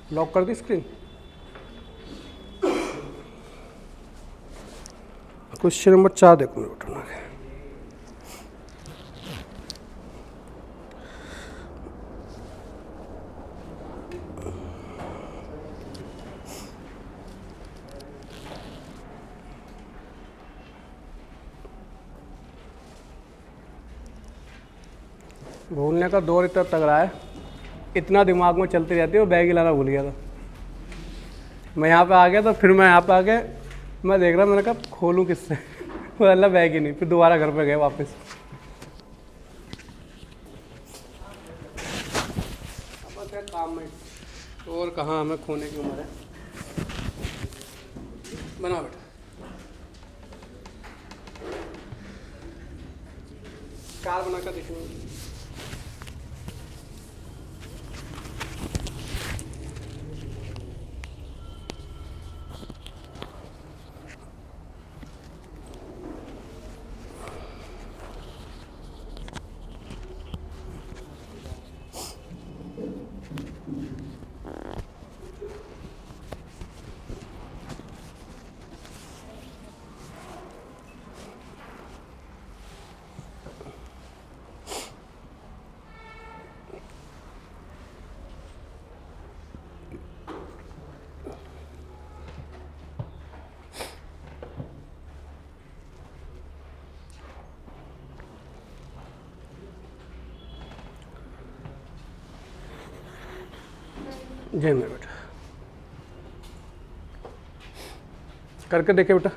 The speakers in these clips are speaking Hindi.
लॉक कर दी स्क्रीन। क्वेश्चन नंबर 4 देखो मेरे बेटा आगे। भूलने का दौर इतना तगड़ा है, इतना दिमाग में चलती रहती है। वो बैग ही लाना भूल गया था। मैं यहाँ पे आ गया तो फिर मैं यहाँ पे आ गया, मैं देख रहा, मैंने कहा खोलूँ किससे। वो अल्लाह बैग ही नहीं, फिर दोबारा घर पे गए वापस। बस है काम में, और कहाँ हमें खोने की उम्र है। बना बेटा, कार बना कर देखेंगे। जय मेरा बेटा, करके देखे बेटा।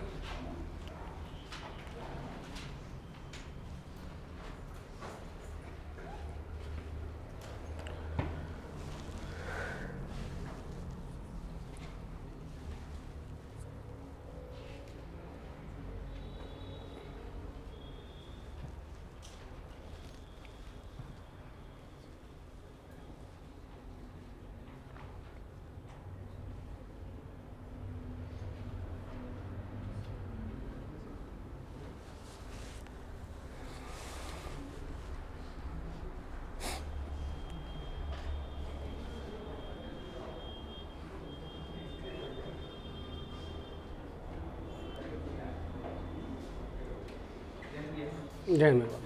जय मेरा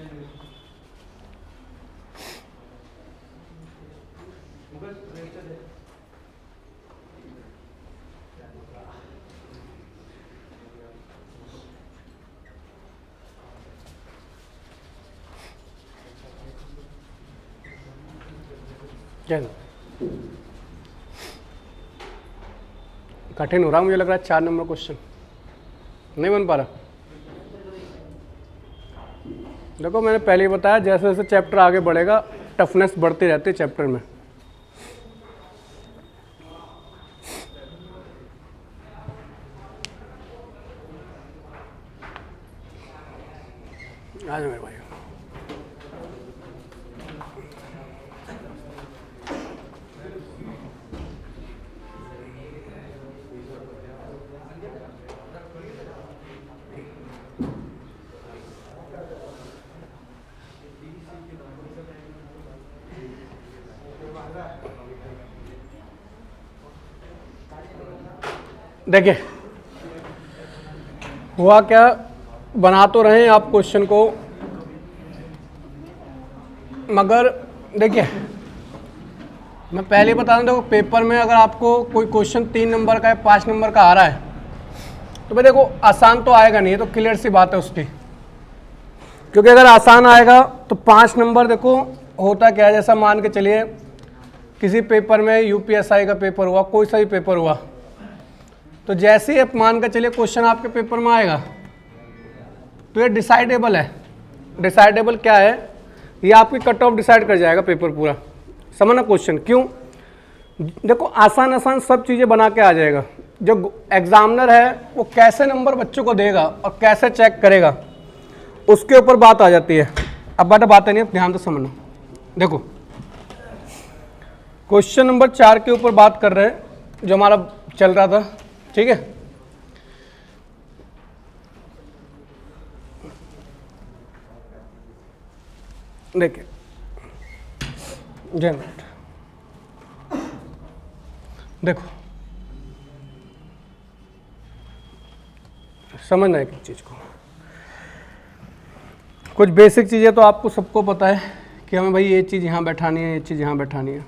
जय। कठिन हो रहा मुझे लग रहा है 4 नंबर क्वेश्चन नहीं बन पा रहा। देखो मैंने पहले ही बताया, जैसे जैसे चैप्टर आगे बढ़ेगा टफनेस बढ़ती रहती है चैप्टर में। आ जाओ मेरे भाई। देखिए हुआ क्या, बना तो रहे हैं आप क्वेश्चन को, मगर देखिए मैं पहले ही बता दूं, देखो पेपर में अगर आपको कोई क्वेश्चन 3 नंबर का है 5 नंबर का आ रहा है तो भाई देखो आसान तो आएगा नहीं, ये तो क्लियर सी बात है उसकी। क्योंकि अगर आसान आएगा तो 5 नंबर, देखो होता क्या है, जैसा मान के चलिए किसी पेपर में यूपीएसआई का पेपर हुआ, कोई सा भी पेपर हुआ, तो जैसे ही मान कर चलिए क्वेश्चन आपके पेपर में आएगा तो ये डिसाइडेबल है। डिसाइडेबल क्या है, ये आपकी कट ऑफ डिसाइड कर जाएगा पेपर पूरा, समझना क्वेश्चन क्यों। देखो आसान आसान सब चीज़ें बना के आ जाएगा। जो एग्जामिनर है वो कैसे नंबर बच्चों को देगा और कैसे चेक करेगा उसके ऊपर बात आ जाती है। अब बातें नहीं, ध्यान से समझना। देखो क्वेश्चन नंबर 4 के ऊपर बात कर रहे हैं जो हमारा चल रहा था, ठीक है। देखिए देखो समझना है एक चीज़ को, कुछ बेसिक चीज़ें तो आपको सबको पता है कि हमें भाई ये चीज़ यहाँ बैठानी है, ये चीज़ यहाँ बैठानी है।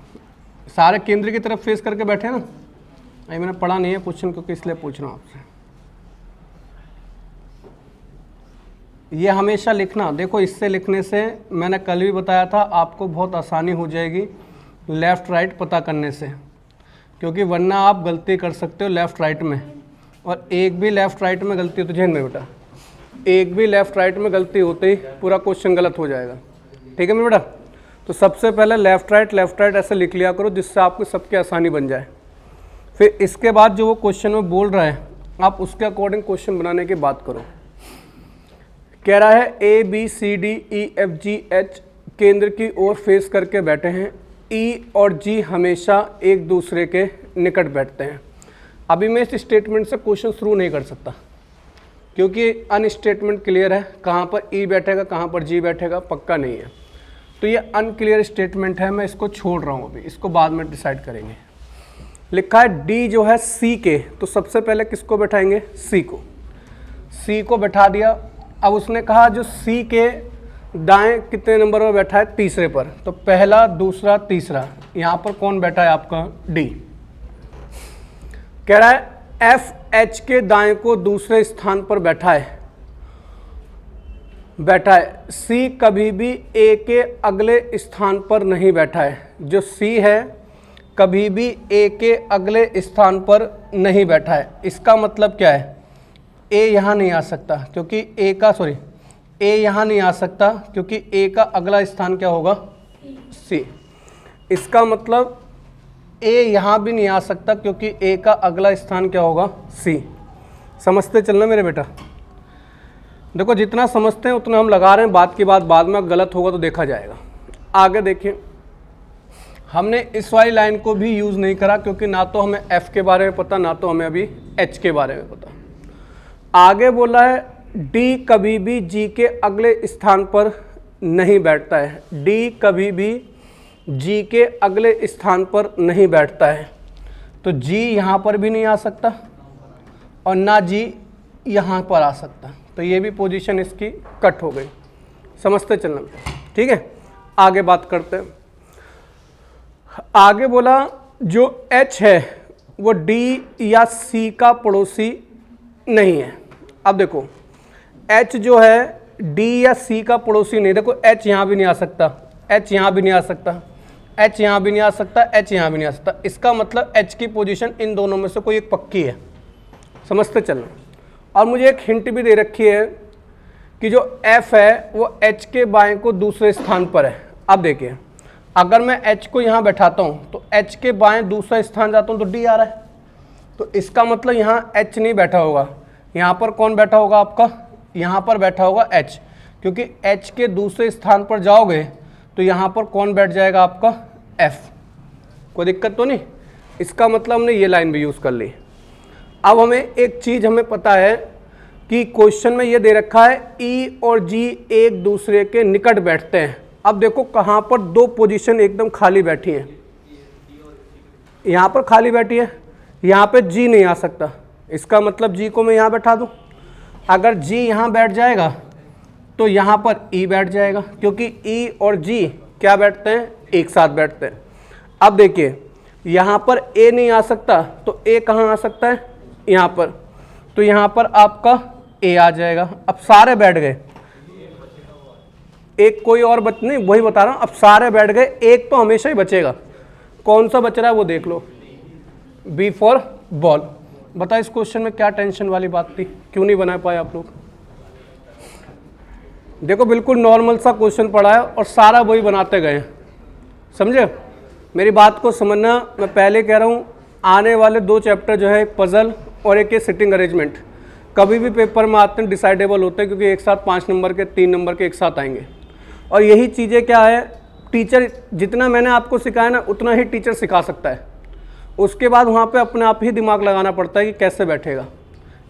सारे केंद्र की तरफ फेस करके बैठे ना, अभी मैंने पढ़ा नहीं है क्वेश्चन क्योंकि इसलिए पूछ रहा हूँ आपसे। ये हमेशा लिखना, देखो इससे लिखने से मैंने कल भी बताया था आपको बहुत आसानी हो जाएगी लेफ़्ट राइट पता करने से, क्योंकि वरना आप गलती कर सकते हो लेफ़्ट राइट में, और एक भी लेफ़्ट राइट में गलती हो तो ध्यान में बेटा, एक भी लेफ़्ट राइट में गलती होते ही पूरा क्वेश्चन गलत हो जाएगा। ठीक है मेरे बेटा, तो सबसे पहले लेफ़्ट राइट ऐसे लिख लिया करो जिससे आपको सबकी आसानी बन जाए। फिर इसके बाद जो वो क्वेश्चन में बोल रहा है आप उसके अकॉर्डिंग क्वेश्चन बनाने की बात करो। कह रहा है A B C D E F G H केंद्र की ओर फेस करके बैठे हैं, ई और जी हमेशा एक दूसरे के निकट बैठते हैं। अभी मैं इस स्टेटमेंट से क्वेश्चन शुरू नहीं कर सकता क्योंकि अन स्टेटमेंट क्लियर है, कहाँ पर ई बैठेगा कहाँ पर जी बैठेगा पक्का नहीं है, तो ये अनक्लियर स्टेटमेंट है, मैं इसको छोड़ रहा हूँ, अभी इसको बाद में डिसाइड करेंगे। लिखा है डी जो है सी के, तो सबसे पहले किसको बैठाएंगे, सी को, सी को बैठा दिया। अब उसने कहा जो सी के दाएं कितने नंबर पर बैठा है, तीसरे पर, तो पहला दूसरा तीसरा, यहाँ पर कौन बैठा है आपका, डी। कह रहा है एफ एच के दाएं को दूसरे स्थान पर बैठा है, सी कभी भी ए के अगले स्थान पर नहीं बैठा है, जो सी है कभी भी ए के अगले स्थान पर नहीं बैठा है। इसका मतलब क्या है, ए यहाँ नहीं आ सकता क्योंकि ए यहाँ नहीं आ सकता क्योंकि ए का अगला स्थान क्या होगा, सी। इसका मतलब ए यहाँ भी नहीं आ सकता क्योंकि ए का अगला स्थान क्या होगा, सी। समझते चलना मेरे बेटा, देखो जितना समझते हैं उतना हम लगा रहे हैं, बात की बात बाद में गलत होगा तो देखा जाएगा। आगे देखिए, हमने इस वाली लाइन को भी यूज़ नहीं करा क्योंकि ना तो हमें एफ के बारे में पता, ना तो हमें अभी एच के बारे में पता। आगे बोला है डी कभी भी जी के अगले स्थान पर नहीं बैठता है, डी कभी भी जी के अगले स्थान पर नहीं बैठता है, तो जी यहाँ पर भी नहीं आ सकता और ना जी यहाँ पर आ सकता, तो ये भी पोजीशन इसकी कट हो गई। समझते चलना, ठीक है। आगे बात करते हैं। आगे बोला जो H है वो D या C का पड़ोसी नहीं है। अब देखो H जो है D या C का पड़ोसी नहीं, देखो H यहाँ भी नहीं आ सकता, H यहाँ भी नहीं आ सकता, H यहाँ भी नहीं आ सकता, H यहाँ भी नहीं आ सकता। इसका मतलब H की पोजीशन इन दोनों में से कोई एक पक्की है। समझते चलना। और मुझे एक हिंट भी दे रखी है कि जो F है वो H के बाएं को दूसरे स्थान पर है। अब देखिए, अगर मैं H को यहाँ बैठाता हूँ तो H के बाएं दूसरा स्थान जाता हूँ तो D आ रहा है, तो इसका मतलब यहाँ H नहीं बैठा होगा, यहाँ पर कौन बैठा होगा आपका, यहाँ पर बैठा होगा H, क्योंकि H के दूसरे स्थान पर जाओगे तो यहाँ पर कौन बैठ जाएगा आपका F। कोई दिक्कत तो नहीं, इसका मतलब हमने ये लाइन भी यूज़ कर ली। अब हमें एक चीज़ हमें पता है कि क्वेश्चन में ये दे रखा है E और G एक दूसरे के निकट बैठते हैं। अब देखो कहाँ पर दो पोजीशन एकदम खाली बैठी है, यहाँ पर खाली बैठी है, यहाँ पे G नहीं आ सकता, इसका मतलब G को मैं यहाँ बैठा दूँ। अगर G यहाँ बैठ जाएगा तो यहाँ पर E बैठ जाएगा, क्योंकि E और G क्या बैठते हैं, एक साथ बैठते हैं। अब देखिए यहाँ पर A नहीं आ सकता तो A कहाँ आ सकता है, यहाँ पर, तो यहाँ पर आपका A आ जाएगा। अब सारे बैठ गए, एक कोई और नहीं, वही बता रहा हूँ, अब सारे बैठ गए, एक तो हमेशा ही बचेगा। कौन सा बच रहा है वो देख लो, B फॉर बॉल। बता इस क्वेश्चन में क्या टेंशन वाली बात थी, क्यों नहीं बना पाए आप लोग। देखो बिल्कुल नॉर्मल सा क्वेश्चन पढ़ा है और सारा वही बनाते गए, समझे। मेरी बात को समझना, मैं पहले कह रहा हूँ आने वाले दो चैप्टर जो है एक पजल और एक सिटिंग अरेंजमेंट कभी भी पेपर में आते हैं डिसाइडेबल होते हैं, क्योंकि एक साथ 5 नंबर के 3 नंबर के एक साथ आएंगे। और यही चीज़ें क्या है, टीचर जितना मैंने आपको सिखाया ना उतना ही टीचर सिखा सकता है, उसके बाद वहाँ पे अपने आप ही दिमाग लगाना पड़ता है कि कैसे बैठेगा।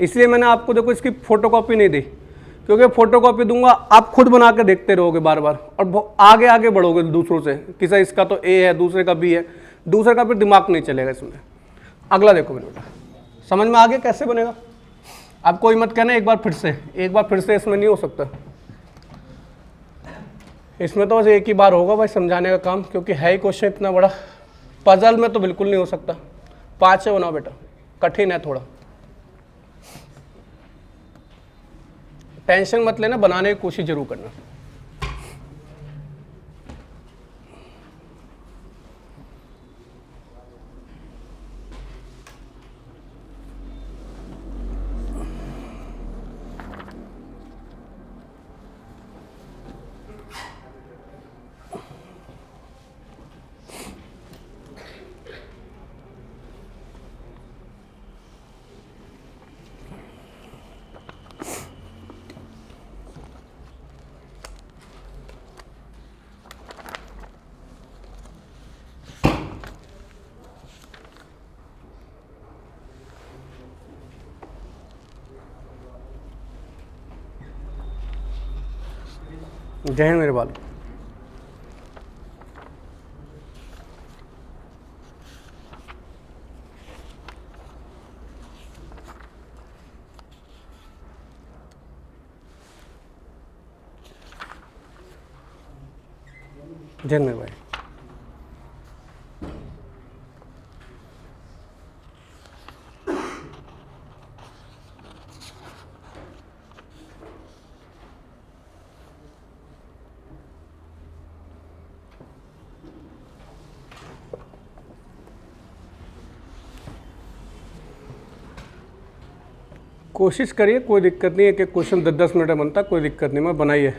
इसलिए मैंने आपको देखो इसकी फ़ोटोकॉपी नहीं दी, क्योंकि फ़ोटोकॉपी दूंगा आप खुद बना के देखते रहोगे बार बार और आगे आगे बढ़ोगे दूसरों से, किसी इसका तो ए है दूसरे का बी है, दूसरे का फिर दिमाग नहीं चलेगा इसमें। अगला देखो मेरे बेटा, समझ में आ गया कैसे बनेगा? अब कोई मत कहना एक बार फिर से इसमें नहीं हो सकता। इसमें तो बस एक ही बार होगा भाई समझाने का काम, क्योंकि है ही क्वेश्चन इतना बड़ा। पजल में तो बिल्कुल नहीं हो सकता। 5 से बनाओ बेटा, कठिन है थोड़ा, टेंशन मत लेना, बनाने की कोशिश जरूर करना। जय हिंद मेरे बाल। जय हिंद मेरे भाई। कोशिश करिए, कोई दिक्कत नहीं है कि क्वेश्चन 10-10 मिनट में बनता, कोई दिक्कत नहीं, मैं बनाइए।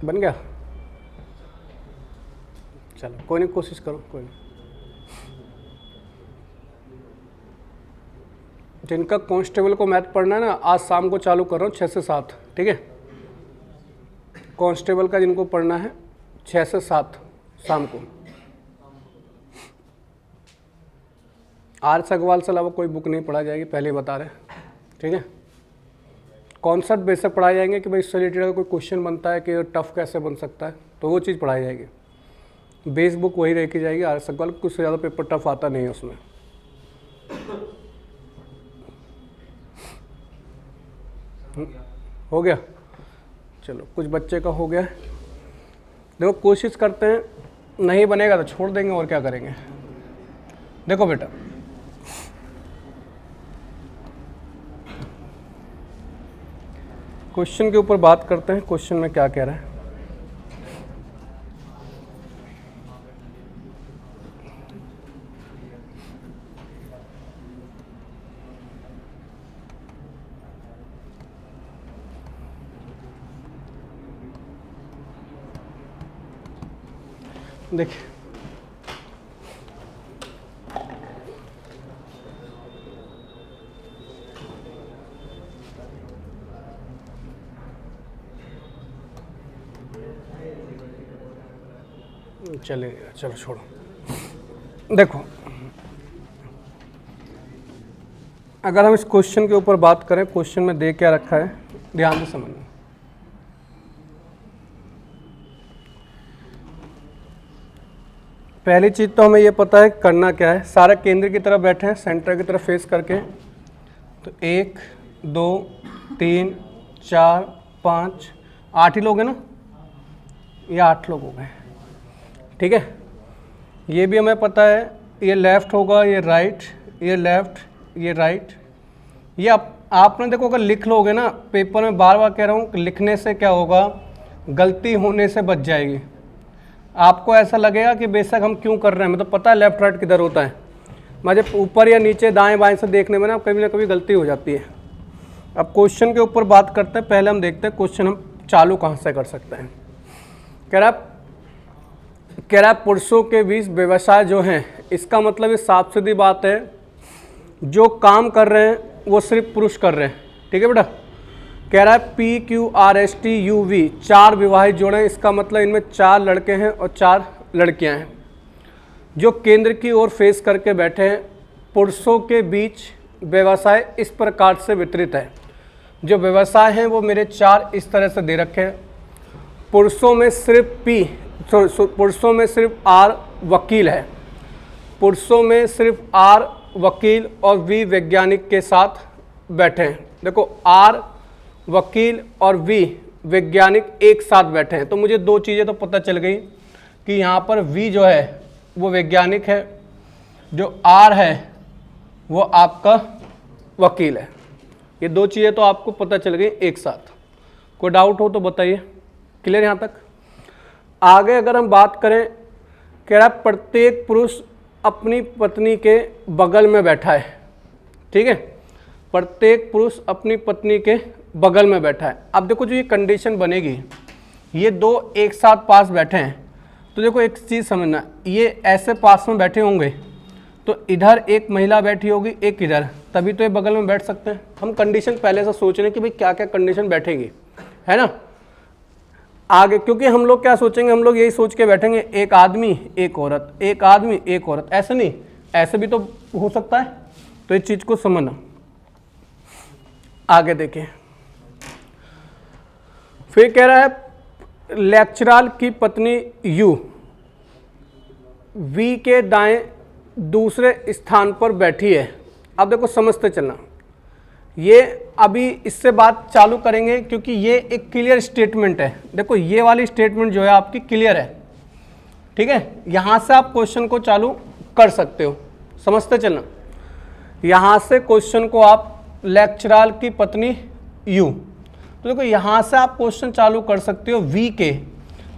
बन गया? चलो कोई नहीं, कोशिश करो, कोई नहीं। जिनका कांस्टेबल को मैथ पढ़ना है ना, आज शाम को चालू कर रहा हूँ 6 से 7, ठीक है? कांस्टेबल का जिनको पढ़ना है 6 से 7 शाम को। आर्स अग्रवाल से अलावा कोई बुक नहीं पढ़ा जाएगी, पहले बता रहे, ठीक है? कॉन्सेप्ट बेसिक पढ़ाए जाएंगे कि भाई इससे रिलेटेड अगर कोई क्वेश्चन बनता है कि टफ कैसे बन सकता है, तो वो चीज़ पढ़ाई जाएगी। बेस बुक वही रखी जाएगी आर्स अग्रवाल, कुछ से ज़्यादा पेपर टफ आता नहीं है उसमें। हो गया? चलो, कुछ बच्चे का हो गया। देखो कोशिश करते हैं, नहीं बनेगा तो छोड़ देंगे, और क्या करेंगे। देखो बेटा, क्वेश्चन के ऊपर बात करते हैं, क्वेश्चन में क्या कह रहा है। देखिए, चलिए चलो छोड़ो। देखो, अगर हम इस क्वेश्चन के ऊपर बात करें, क्वेश्चन में दे क्या रखा है, ध्यान से समझना। पहली चीज़ तो हमें ये पता है करना क्या है, सारा केंद्र की तरफ बैठे हैं, सेंटर की तरफ फेस करके। तो 1 2 3 4 5 8 ही लोग हैं ना, ये 8 लोग हो गए, ठीक है। ये भी हमें पता है, ये लेफ़्ट होगा, ये राइट, ये लेफ़्ट, ये राइट। ये आपने देखो अगर लिख लोगे ना, पेपर में बार बार कह रहा हूँ, लिखने से क्या होगा, गलती होने से बच जाएगी। आपको ऐसा लगेगा कि बेशक हम क्यों कर रहे हैं, मतलब पता है लेफ़्ट राइट किधर होता है, मुझे ऊपर या नीचे दाएं बाएं से देखने में ना कभी गलती हो जाती है। अब क्वेश्चन के ऊपर बात करते हैं, पहले हम देखते हैं क्वेश्चन हम चालू कहाँ से कर सकते हैं। कह रहा पुरुषों के बीच व्यवसाय जो हैं, इसका मतलब ये साफ सीधी बात है, जो काम कर रहे हैं वो सिर्फ पुरुष कर रहे हैं, ठीक है बेटा। कह रहा है PQRSTUV 4 विवाहित जोड़े, इसका मतलब इनमें 4 लड़के हैं और 4 लड़कियां हैं जो केंद्र की ओर फेस करके बैठे हैं। पुरुषों के बीच व्यवसाय इस प्रकार से वितरित है, जो व्यवसाय हैं वो मेरे 4 इस तरह से दे रखे हैं। पुरुषों में सिर्फ R वकील है, पुरुषों में सिर्फ R वकील और V वैज्ञानिक के साथ बैठे हैं। देखो R वकील और V वैज्ञानिक एक साथ बैठे हैं, तो मुझे 2 चीज़ें तो पता चल गई कि यहाँ पर V जो है वो वैज्ञानिक है, जो R है वो आपका वकील है। ये 2 चीज़ें तो आपको पता चल गई एक साथ। कोई डाउट हो तो बताइए, क्लियर यहाँ तक। आगे अगर हम बात करें, कह रहा प्रत्येक पुरुष अपनी पत्नी के बगल में बैठा है, ठीक है। प्रत्येक पुरुष अपनी पत्नी के बगल में बैठा है। अब देखो जो ये कंडीशन बनेगी, ये 2 एक साथ पास बैठे हैं, तो देखो एक चीज़ समझना, ये ऐसे पास में बैठे होंगे तो इधर एक महिला बैठी होगी, एक इधर, तभी तो ये बगल में बैठ सकते हैं। हम कंडीशन पहले से सोच रहे हैं कि भाई क्या क्या कंडीशन बैठेगी, है ना। आगे क्योंकि हम लोग क्या सोचेंगे, हम लोग यही सोच के बैठेंगे एक आदमी एक औरत, एक आदमी एक औरत, ऐसे नहीं, ऐसे भी तो हो सकता है। तो इस चीज़ को समझना। आगे देखिए, फिर कह रहा है लेक्चरार की पत्नी U V के दाएं दूसरे स्थान पर बैठी है। अब देखो समझते चलना, ये अभी इससे बात चालू करेंगे क्योंकि ये एक क्लियर स्टेटमेंट है। देखो ये वाली स्टेटमेंट जो है आपकी क्लियर है, ठीक है। यहाँ से आप क्वेश्चन को चालू कर सकते हो, समझते चलना। यहाँ से क्वेश्चन को आप लेक्चरार की पत्नी U, तो देखो यहाँ से आप क्वेश्चन चालू कर सकते हो V के,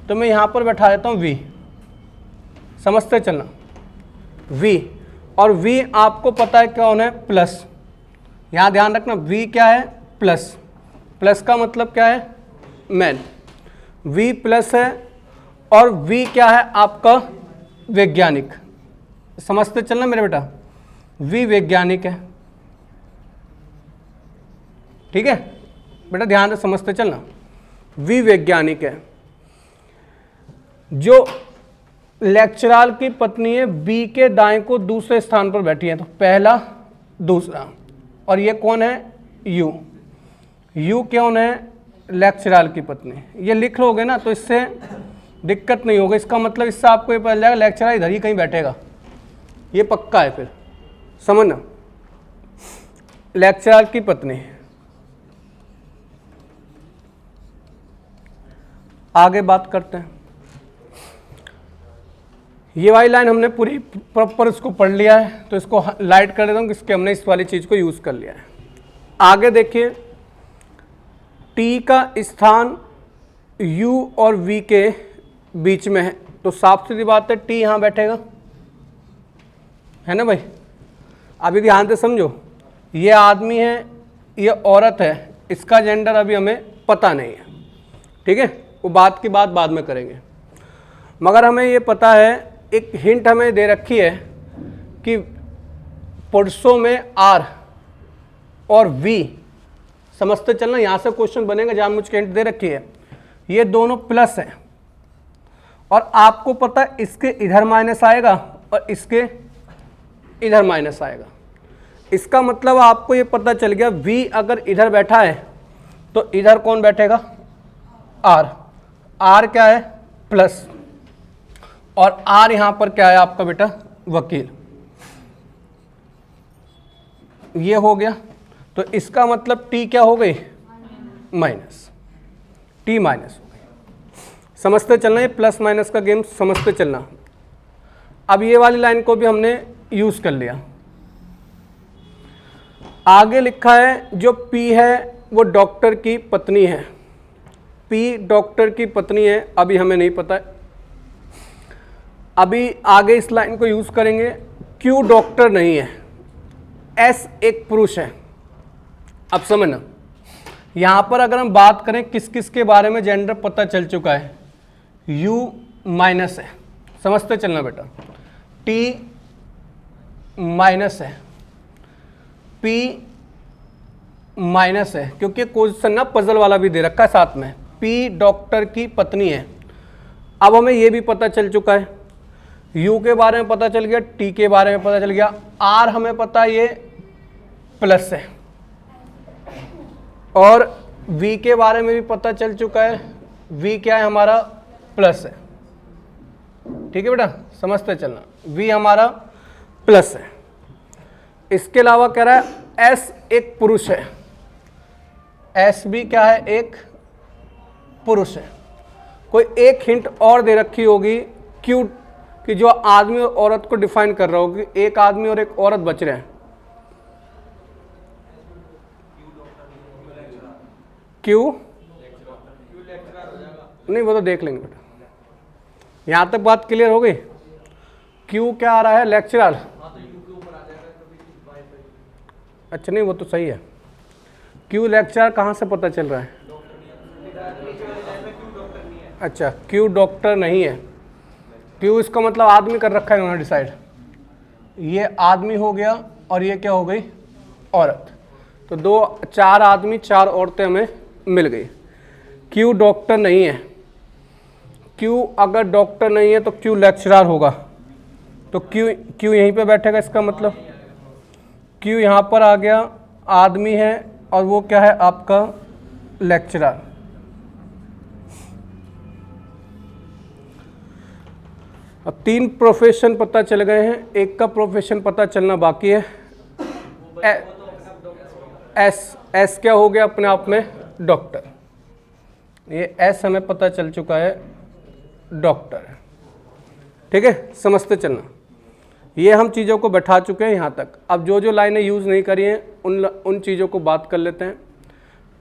तो मैं यहाँ पर बैठा देता हूँ V, समझते चलना V, और V आपको पता है क्या होना है, प्लस। यहाँ ध्यान रखना V क्या है, प्लस, प्लस का मतलब क्या है, मैन। V प्लस है और V क्या है आपका वैज्ञानिक, समझते चलना मेरे बेटा, V वैज्ञानिक है, ठीक है बेटा, ध्यान से समझते चलना। V वैज्ञानिक है, जो लेक्चरार की पत्नी है B के दाएं को दूसरे स्थान पर बैठी है, तो पहला दूसरा, और ये कौन है, U। U कौन है, लेक्चरार की पत्नी। ये लिख लोगे ना तो इससे दिक्कत नहीं होगी, इसका मतलब इससे आपको ये पता चल जाएगा लेक्चरार इधर ही कहीं बैठेगा, ये पक्का है, फिर समझना। लेक्चरार की पत्नी। आगे बात करते हैं, ये वाली लाइन हमने पूरी प्रॉपर इसको पढ़ लिया है, तो इसको लाइट कर देता हूँ, इसके हमने इस वाली चीज़ को यूज़ कर लिया है। आगे देखिए, T का स्थान U और V के बीच में है, तो साफ सीधी बात है T यहाँ बैठेगा, है ना भाई। अभी ध्यान से समझो, ये आदमी है, ये औरत है, इसका जेंडर अभी हमें पता नहीं है, ठीक है, वो बात की बात बाद में करेंगे। मगर हमें ये पता है, एक हिंट हमें दे रखी है कि पुरुषों में R और V, समझते चलना, यहाँ से क्वेश्चन बनेगा, जानबूझ के हिंट दे रखी है, ये दोनों प्लस हैं, और आपको पता है इसके इधर माइनस आएगा और इसके इधर माइनस आएगा। इसका मतलब आपको ये पता चल गया, V अगर इधर बैठा है तो इधर कौन बैठेगा, R। R क्या है, प्लस, और आर यहां पर क्या है आपका बेटा, वकील। ये हो गया, तो इसका मतलब टी क्या हो गई, माइनस, टी माइनस हो गई। समझते चलना, ये प्लस माइनस का गेम समझते चलना। अब ये वाली लाइन को भी हमने यूज कर लिया। आगे लिखा है जो पी है वो डॉक्टर की पत्नी है, पी डॉक्टर की पत्नी है, अभी हमें नहीं पता है। अभी आगे इस लाइन को यूज करेंगे, क्यू डॉक्टर नहीं है, एस एक पुरुष है। अब समझना, यहां पर अगर हम बात करें किस किस के बारे में जेंडर पता चल चुका है, यू माइनस है, समझते चलना बेटा, टी माइनस है, पी माइनस है, क्योंकि क्वेश्चन ना पजल वाला भी दे रखा है साथ में, पी डॉक्टर की पत्नी है। अब हमें यह भी पता चल चुका है, यू के बारे में पता चल गया, टी के बारे में पता चल गया, आर हमें पता है ये प्लस है, और वी के बारे में भी पता चल चुका है, वी क्या है हमारा, प्लस है। ठीक है बेटा, समझते चलना, वी हमारा प्लस है। इसके अलावा कह रहा है एस एक पुरुष है, एस भी क्या है, एक पुरुष है। कोई एक हिंट और दे रखी होगी क्यू कि जो आदमी और औरत को डिफाइन कर रहा होगी, एक आदमी और एक औरत बच रहे हैं। क्यू नहीं, वो तो देख लेंगे बेटा, यहां तक बात क्लियर हो गई। क्यू क्या आ रहा है, लेक्चरर। अच्छा नहीं, वो तो सही है, क्यू लेक्चरर कहां से पता चल रहा है, अच्छा क्यू डॉक्टर नहीं है, क्यू इसका मतलब आदमी कर रखा है उन्होंने डिसाइड, ये आदमी हो गया और ये क्या हो गई, औरत। तो दो, चार आदमी चार औरतें हमें मिल गई। क्यू डॉक्टर नहीं है, क्यू अगर डॉक्टर नहीं है तो क्यू लेक्चरर होगा, तो क्यू यहीं पे बैठेगा, इसका मतलब क्यू यहाँ पर आ गया, आदमी है और वो क्या है आपका लेक्चरर। अब तीन प्रोफेशन पता चल गए हैं, एक का प्रोफेशन पता चलना बाकी है। एस क्या हो गया अपने आप में, डॉक्टर। ये एस हमें पता चल चुका है, डॉक्टर है। ठीक है, समझते चलना, ये हम चीज़ों को बैठा चुके हैं यहाँ तक। अब जो जो लाइनें यूज़ नहीं करी हैं उन चीज़ों को बात कर लेते हैं।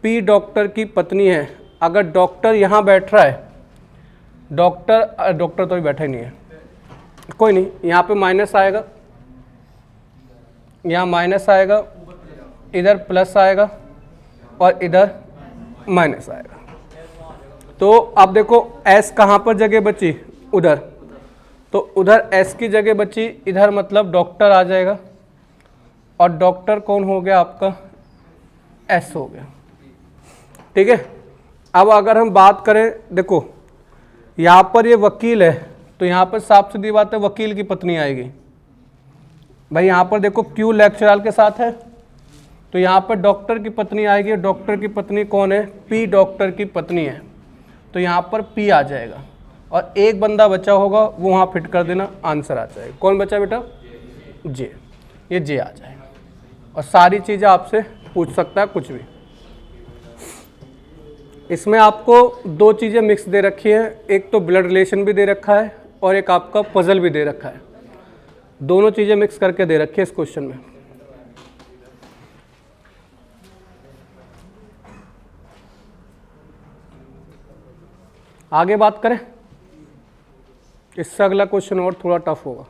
पी डॉक्टर की पत्नी है, अगर डॉक्टर यहाँ बैठ रहा है, डॉक्टर तो भी बैठा ही नहीं है, कोई नहीं, यहाँ पे माइनस आएगा, यहाँ माइनस आएगा, इधर प्लस आएगा और इधर माइनस आएगा। तो अब देखो एस कहाँ पर जगह बची, उधर, तो उधर एस की जगह बची, इधर मतलब डॉक्टर आ जाएगा, और डॉक्टर कौन हो गया आपका, एस हो गया। ठीक है, अब अगर हम बात करें, देखो यहाँ पर ये वकील है, तो यहाँ पर साफ सीधी बात है वकील की पत्नी आएगी। भाई यहाँ पर देखो क्यू लेक्चरर के साथ है, तो यहाँ पर डॉक्टर की पत्नी आएगी, डॉक्टर की पत्नी कौन है, पी डॉक्टर की पत्नी है, तो यहाँ पर पी आ जाएगा, और एक बंदा बचा होगा वो वहाँ फिट कर देना, आंसर आ जाएगा। कौन बचा बेटा, जे, ये जे आ जाएगा, और सारी चीज़ें आपसे पूछ सकता है कुछ भी। इसमें आपको दो चीज़ें मिक्स दे रखी है, एक तो ब्लड रिलेशन भी दे रखा है और एक आपका पजल भी दे रखा है, दोनों चीज़ें मिक्स करके दे रखी है इस क्वेश्चन में। आगे बात करें, इससे अगला क्वेश्चन और थोड़ा टफ होगा।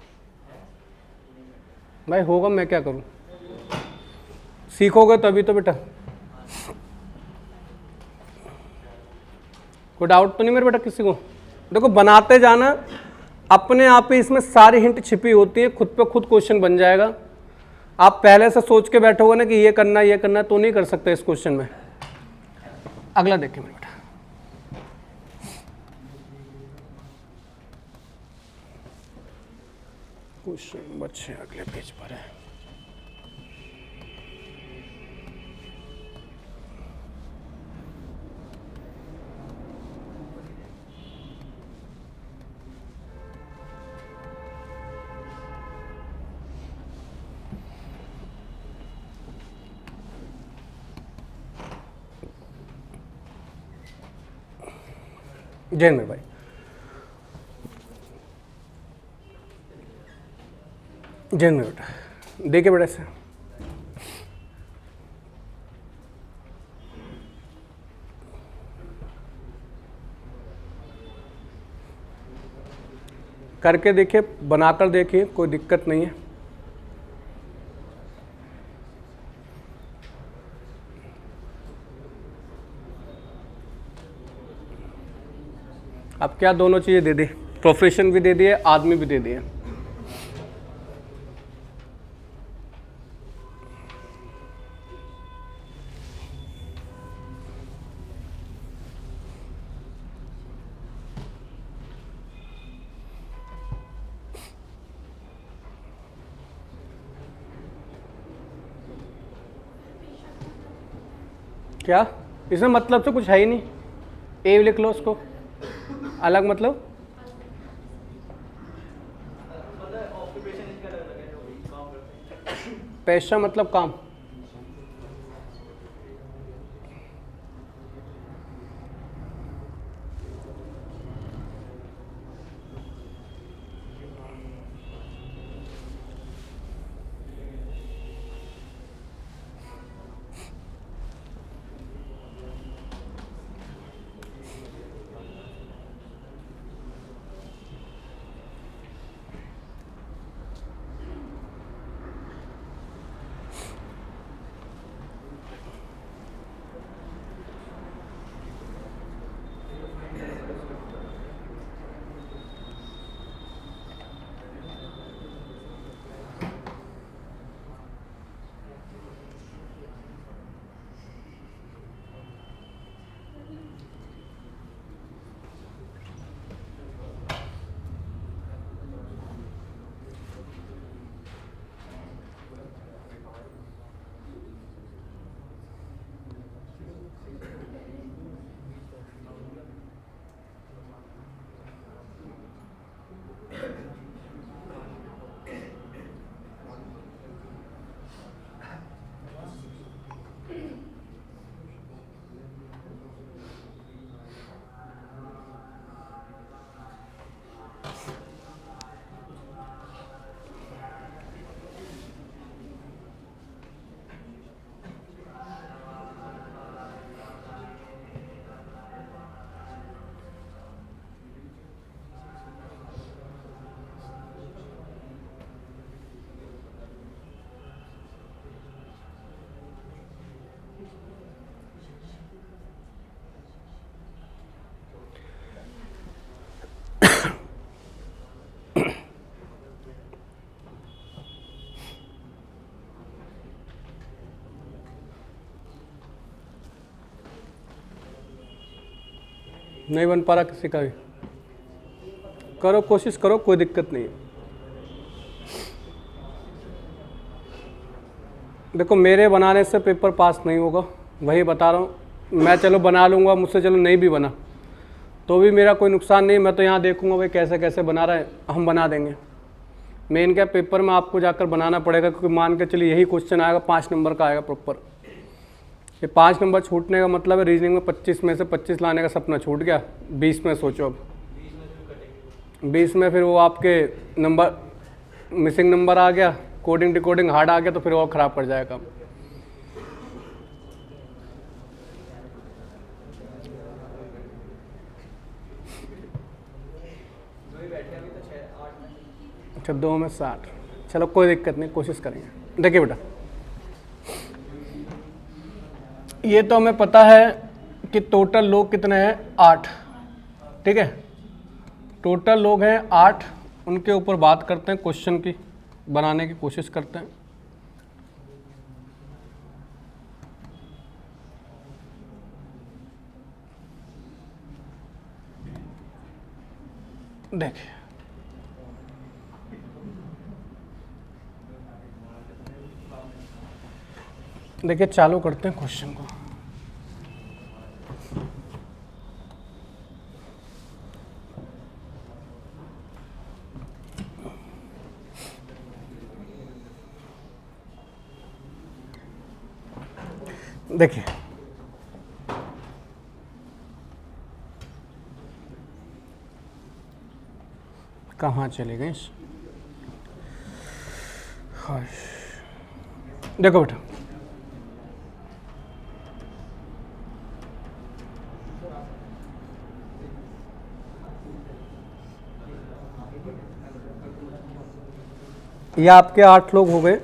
भाई होगा, मैं क्या करूं, सीखोगे तभी तो बेटा। कोई डाउट तो नहीं मेरे बेटा किसी को? देखो बनाते जाना, अपने आप ही इसमें सारी हिंट छिपी होती है, खुद पे खुद क्वेश्चन बन जाएगा। आप पहले से सोच के बैठोगे ना कि ये करना ये करना, तो नहीं कर सकते इस क्वेश्चन में। अगला देखें मेरे बेटा, क्वेश्चन बच्चे अगले पेज पर है। जैन में भाई, जैन में बेटा देखिए बेटा से करके देखिए, बनाकर देखिए, कोई दिक्कत नहीं है। अब क्या दोनों चीज़ें दे दी, प्रोफेशन भी दे दिए, आदमी भी दे दिए। क्या इसमें मतलब तो कुछ है ही नहीं, ए लिख लो उसको, अलग मतलब पेशा मतलब काम। नहीं बन पा रहा किसी का भी, करो कोशिश करो, कोई दिक्कत नहीं है। देखो मेरे बनाने से पेपर पास नहीं होगा, वही बता रहा हूँ। मैं चलो बना लूँगा, मुझसे चलो नहीं भी बना तो भी मेरा कोई नुकसान नहीं, मैं तो यहाँ देखूँगा भाई कैसे कैसे बना रहा है, हम बना देंगे। मेन क्या पेपर में आपको जाकर बनाना पड़ेगा, क्योंकि मान के चलिए यही क्वेश्चन आएगा 5 नंबर का आएगा प्रॉपर। ये 5 नंबर छूटने का मतलब है रीजनिंग में 25 में से 25 लाने का सपना छूट गया, 20 में सोचो। अब 20 में फिर वो आपके नंबर मिसिंग नंबर आ गया, कोडिंग डिकोडिंग हार्ड आ गया, तो फिर और ख़राब पड़ जाएगा। अच्छा 2 में 60, चलो कोई दिक्कत नहीं, कोशिश करेंगे। देखिए बेटा ये तो हमें पता है कि टोटल लोग कितने हैं, 8, ठीक है। टोटल लोग हैं 8, उनके ऊपर बात करते हैं, क्वेश्चन की बनाने की कोशिश करते हैं। देखिए देखिए चालू करते हैं क्वेश्चन को। देखिए कहाँ चले गए? हाँ, देखो बेटा, ये आपके 8 लोग हो गए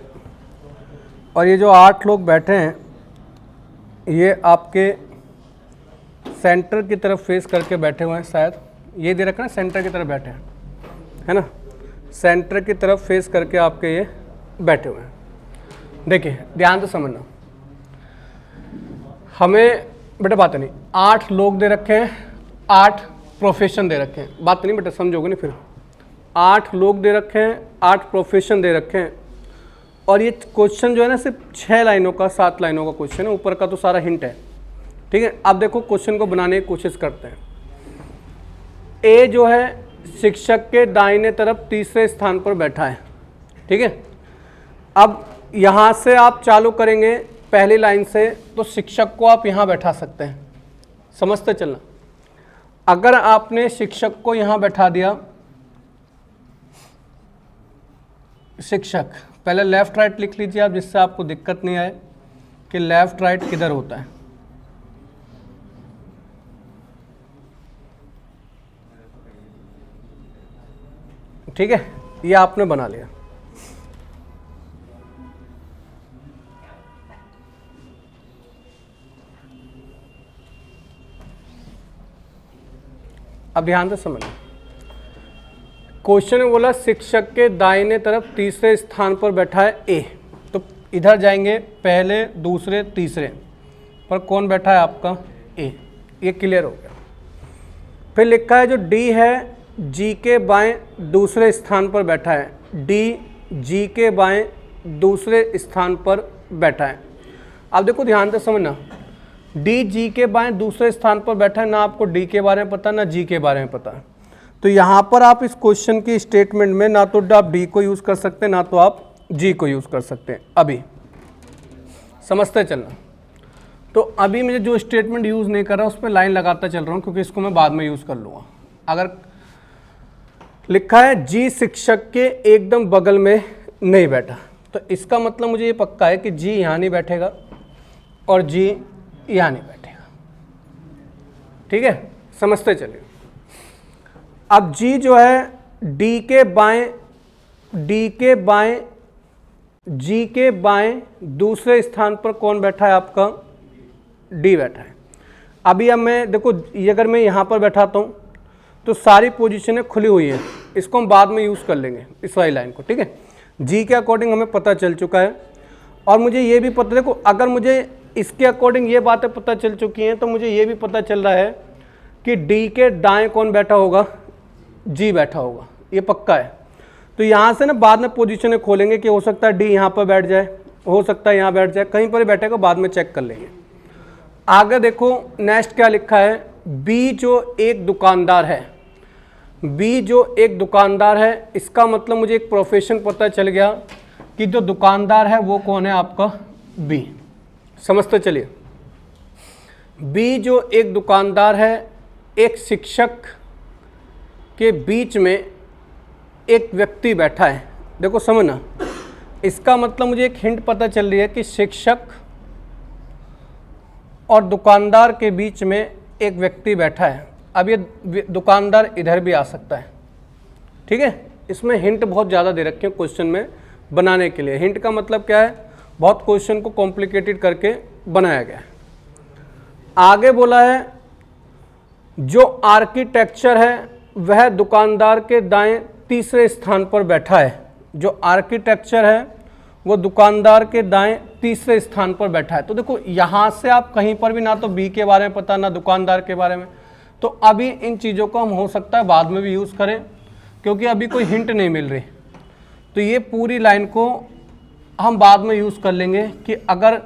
और ये जो 8 लोग बैठे हैं ये आपके सेंटर की तरफ फेस करके बैठे हुए हैं। शायद ये दे रखा ना, सेंटर की तरफ बैठे हैं, है ना, सेंटर की तरफ फेस करके आपके ये बैठे हुए हैं। देखिए ध्यान से समझना, हमें बेटा बात नहीं, 8 लोग दे रखे हैं, 8 प्रोफेशन दे रखे हैं, बात नहीं बेटा समझोगे नहीं फिर। 8 लोग दे रखे हैं, 8 प्रोफेशन दे रखे हैं और ये क्वेश्चन जो है ना सिर्फ 6 लाइनों का 7 लाइनों का क्वेश्चन है, ऊपर का तो सारा हिंट है, ठीक है। अब देखो क्वेश्चन को बनाने की कोशिश करते हैं। ए जो है शिक्षक के दाहिने तरफ तीसरे स्थान पर बैठा है, ठीक है। अब यहाँ से आप चालू करेंगे पहली लाइन से, तो शिक्षक को आप यहाँ बैठा सकते हैं, समझते चलना। अगर आपने शिक्षक को यहाँ बैठा दिया, शिक्षक, पहले लेफ्ट राइट लिख लीजिए आप, जिससे आपको दिक्कत नहीं आए कि लेफ्ट राइट किधर होता है। ठीक है, ये आपने बना लिया। अब ध्यान से समझना, क्वेश्चन में बोला शिक्षक के दाहिने तरफ तीसरे स्थान पर बैठा है ए, तो इधर जाएंगे पहले दूसरे तीसरे पर कौन बैठा है आपका ए, ये क्लियर हो गया। फिर लिखा है जो डी है जी के बाएं दूसरे स्थान पर बैठा है, डी जी के बाएं दूसरे स्थान पर बैठा है। अब देखो ध्यान से समझना, डी जी के बाएं दूसरे स्थान पर बैठा है, ना आपको डी के बारे में पता ना जी के बारे में पता है, तो यहाँ पर आप इस क्वेश्चन की स्टेटमेंट में ना तो आप डी को यूज़ कर सकते हैं ना तो आप जी को यूज़ कर सकते हैं। अभी समझते चलना, तो अभी मुझे जो स्टेटमेंट यूज़ नहीं कर रहा उस पर लाइन लगाता चल रहा हूँ, क्योंकि इसको मैं बाद में यूज़ कर लूँगा। अगर लिखा है जी शिक्षक के एकदम बगल में नहीं बैठा, तो इसका मतलब मुझे ये पक्का है कि जी यहाँ नहीं बैठेगा और जी यहाँ नहीं बैठेगा, ठीक है, समझते चलिए। अब जी जो है डी के बाएं जी के बाएं दूसरे स्थान पर कौन बैठा है आपका डी बैठा है। अभी अब मैं देखो, ये अगर मैं यहाँ पर बैठाता हूँ तो सारी पोजीशनें खुली हुई हैं, इसको हम बाद में यूज़ कर लेंगे इस वाली लाइन को, ठीक है। जी के अकॉर्डिंग हमें पता चल चुका है और मुझे ये भी पता, देखो अगर मुझे इसके अकॉर्डिंग ये बातें पता चल चुकी हैं तो मुझे ये भी पता चल रहा है कि डी के दाएं कौन बैठा होगा, जी बैठा होगा, ये पक्का है। तो यहाँ से ना बाद में पोजीशनें खोलेंगे कि हो सकता है डी यहाँ पर बैठ जाए, हो सकता है यहाँ बैठ जाए, कहीं पर बैठेगा बाद में चेक कर लेंगे। आगे देखो नेक्स्ट क्या लिखा है, बी जो एक दुकानदार है, बी जो एक दुकानदार है, इसका मतलब मुझे एक प्रोफेशन पता चल गया कि जो दुकानदार है वो कौन है आपका बी, समझते चलिए। बी जो एक दुकानदार है, एक शिक्षक के बीच में एक व्यक्ति बैठा है, देखो समझना, इसका मतलब मुझे एक हिंट पता चल रही है कि शिक्षक और दुकानदार के बीच में एक व्यक्ति बैठा है। अब ये दुकानदार इधर भी आ सकता है, ठीक है। इसमें हिंट बहुत ज़्यादा दे रखे हैं क्वेश्चन में बनाने के लिए। हिंट का मतलब क्या है, बहुत क्वेश्चन को कॉम्प्लिकेटेड करके बनाया गया है। आगे बोला है जो आर्किटेक्चर है वह दुकानदार के दाएं तीसरे स्थान पर बैठा है, जो आर्किटेक्चर है वो दुकानदार के दाएं तीसरे स्थान पर बैठा है। तो देखो यहाँ से आप कहीं पर भी ना तो बी के बारे में पता ना दुकानदार के बारे में, तो अभी इन चीज़ों को हम हो सकता है बाद में भी यूज़ करें, क्योंकि अभी कोई हिंट नहीं मिल रही। तो ये पूरी लाइन को हम बाद में यूज़ कर लेंगे कि अगर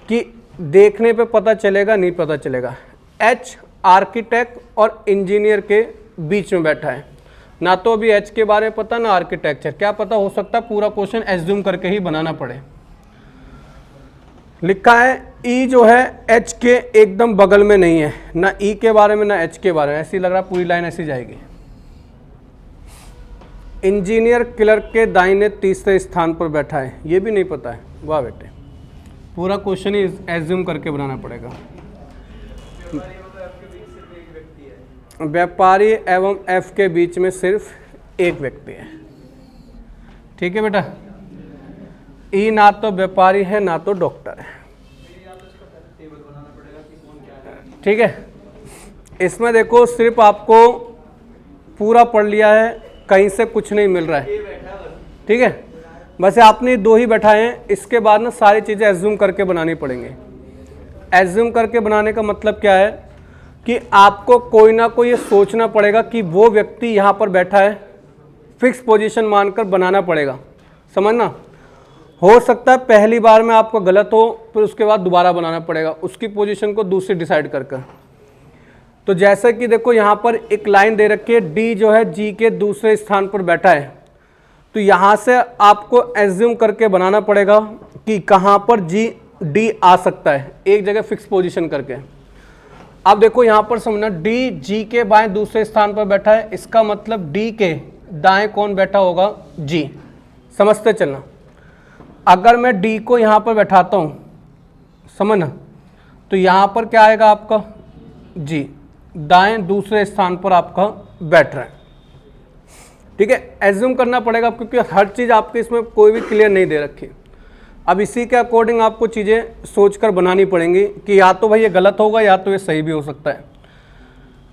कि देखने पे पता चलेगा नहीं पता चलेगा। एच आर्किटेक्ट और इंजीनियर के बीच में बैठा है, ना तो अभी एच के बारे में पता ना आर्किटेक्चर, क्या पता हो सकता है पूरा क्वेश्चन एज्यूम करके ही बनाना पड़े। लिखा है ई जो है एच के एकदम बगल में नहीं है, ना ई के बारे में ना एच के बारे में, ऐसी लग रहा है पूरी लाइन ऐसी जाएगी। इंजीनियर क्लर्क के दाहिने तीसरे स्थान पर बैठा है, ये भी नहीं पता है। वाह बेटे, पूरा क्वेश्चन ही एज्यूम करके बनाना पड़ेगा। व्यापारी एवं एफ के बीच में सिर्फ एक व्यक्ति है। ठीक है बेटा, ई ना तो व्यापारी है ना तो डॉक्टर है। ठीक है, इसमें देखो सिर्फ आपको पूरा पढ़ लिया है, कहीं से कुछ नहीं मिल रहा है। ठीक है, बस आपने दो ही बैठाए हैं, इसके बाद ना सारी चीज़ें एज्यूम करके बनानी पड़ेंगे। एज्यूम करके बनाने का मतलब क्या है कि आपको कोई ना कोई ये सोचना पड़ेगा कि वो व्यक्ति यहाँ पर बैठा है, फिक्स पोजीशन मानकर बनाना पड़ेगा, समझना। हो सकता है पहली बार में आपको गलत हो, फिर उसके बाद दोबारा बनाना पड़ेगा उसकी पोजीशन को दूसरी डिसाइड कर कर। तो जैसे कि देखो यहाँ पर एक लाइन दे रखी है, डी जो है जी के दूसरे स्थान पर बैठा है, तो यहाँ से आपको एज्यूम करके बनाना पड़ेगा कि कहाँ पर जी डी आ सकता है, एक जगह फिक्स पोजीशन करके। अब देखो यहाँ पर समझना, डी जी के बाएं दूसरे स्थान पर बैठा है, इसका मतलब डी के दाएं कौन बैठा होगा, जी। समझते चलना, अगर मैं डी को यहाँ पर बैठाता हूँ, समझना, तो यहाँ पर क्या आएगा आपका, जी दाएं दूसरे स्थान पर आपका बैठ रहा है। ठीक है, एज्यूम करना पड़ेगा क्योंकि हर चीज़ आपके इसमें कोई भी क्लियर नहीं दे रखी। अब इसी के अकॉर्डिंग आपको चीज़ें सोचकर बनानी पड़ेंगी कि या तो भाई ये गलत होगा या तो ये सही भी हो सकता है।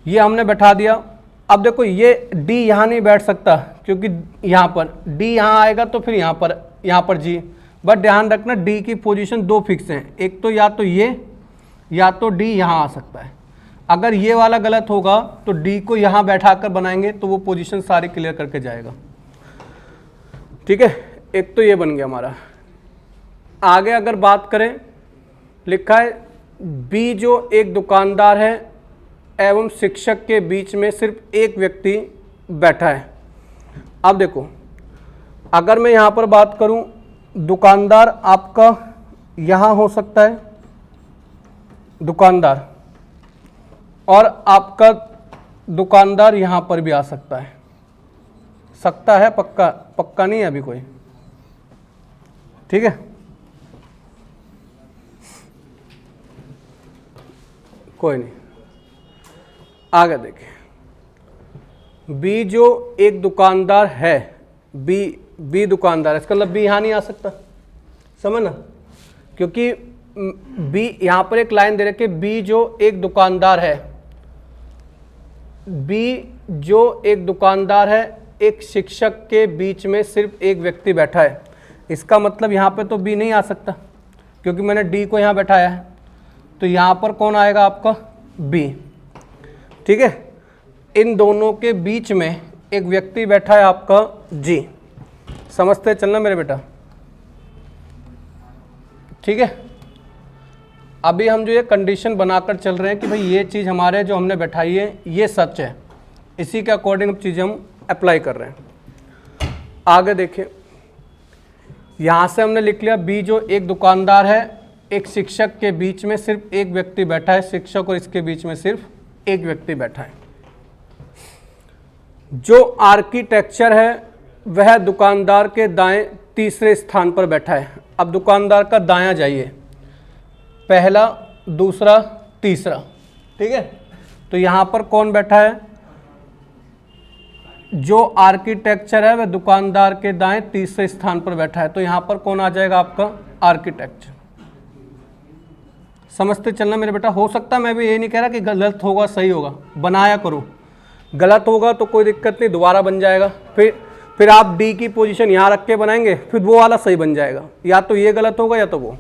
ये हमने बैठा दिया। अब देखो ये डी यहाँ नहीं बैठ सकता क्योंकि यहाँ पर डी यहाँ आएगा तो फिर यहाँ पर जी। बट ध्यान रखना डी की पोजीशन दो फिक्स हैं, एक तो ये या तो डी यहाँ आ सकता है। अगर ये वाला गलत होगा तो डी को यहाँ बैठा कर बनाएंगे तो वो पोजीशन सारी क्लियर करके जाएगा। ठीक है, एक तो ये बन गया हमारा। आगे अगर बात करें, लिखा है बी जो एक दुकानदार है एवं शिक्षक के बीच में सिर्फ एक व्यक्ति बैठा है। अब देखो अगर मैं यहाँ पर बात करूँ, दुकानदार आपका यहाँ हो सकता है दुकानदार, और आपका दुकानदार यहाँ पर भी आ सकता है। सकता है, पक्का नहीं है अभी कोई। ठीक है, कोई नहीं। आगे देखिए, बी जो एक दुकानदार है, बी दुकानदार है, इसका मतलब बी यहाँ नहीं आ सकता, समझ ना, क्योंकि बी यहाँ पर एक लाइन दे रखी है, बी जो एक दुकानदार है, बी जो एक दुकानदार है, एक शिक्षक के बीच में सिर्फ एक व्यक्ति बैठा है। इसका मतलब यहाँ पे तो बी नहीं आ सकता क्योंकि मैंने डी को यहाँ बैठाया है, तो यहाँ पर कौन आएगा आपका, बी। ठीक है, इन दोनों के बीच में एक व्यक्ति बैठा है आपका जी। समझते चलना मेरे बेटा। ठीक है, अभी हम जो ये कंडीशन बनाकर चल रहे हैं कि भाई ये चीज़ हमारे जो हमने बैठाई है ये सच है, इसी के अकॉर्डिंग अब चीज़ें हम अप्लाई कर रहे हैं। आगे देखिए, यहाँ से हमने लिख लिया बी जो एक दुकानदार है, एक शिक्षक के बीच में सिर्फ एक व्यक्ति बैठा है, शिक्षक और इसके बीच में सिर्फ एक व्यक्ति बैठा है। जो आर्किटेक्चर है वह दुकानदार के दाएं तीसरे स्थान पर बैठा है। अब दुकानदार का दायां जाइए, पहला, दूसरा, तीसरा। ठीक है, तो यहाँ पर कौन बैठा है, जो आर्किटेक्चर है वह दुकानदार के दाएं तीसरे स्थान पर बैठा है, तो यहाँ पर कौन आ जाएगा आपका, आर्किटेक्चर। समझते चलना मेरे बेटा। हो सकता है, मैं भी ये नहीं कह रहा कि गलत होगा सही होगा, बनाया करो, गलत होगा तो कोई दिक्कत नहीं, दोबारा बन जाएगा। फिर आप डी की पोजीशन यहाँ रख के बनाएंगे, फिर वो वाला सही बन जाएगा, या तो ये गलत होगा या तो वो,